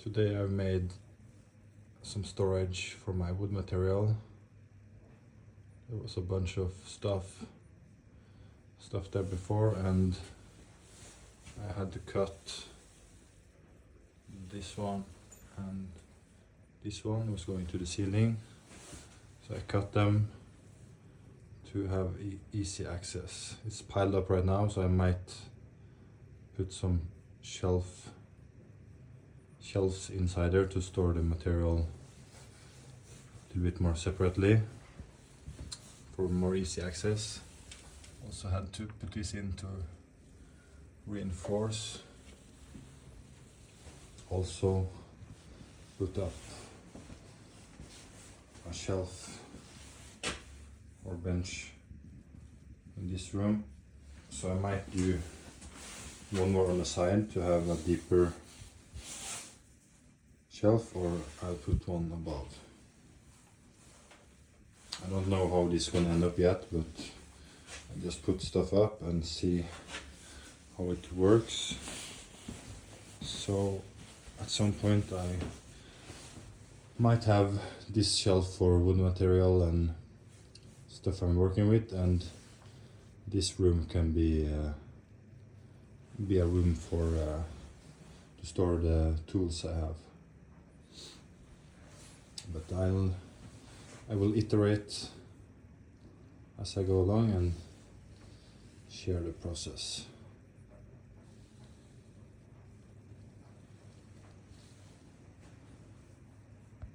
Today I've made some storage for my wood material. There was a bunch of stuff there before, and I had to cut this one, and this one was going to the ceiling, so I cut them to have easy access. It's piled up right now, so I might put some shelves inside there to store the material a little bit more separately for more easy access. Also had to put this in to reinforce. Also put up a shelf or bench in this room, so I might do one more on the side to have a deeper shelf, or I'll put one above. I don't know how this is gonna end up yet, but I just put stuff up and see how it works. So at some point I might have this shelf for wood material and stuff I'm working with, and this room can be a room for to store the tools I have. But I will iterate as I go along and share the process.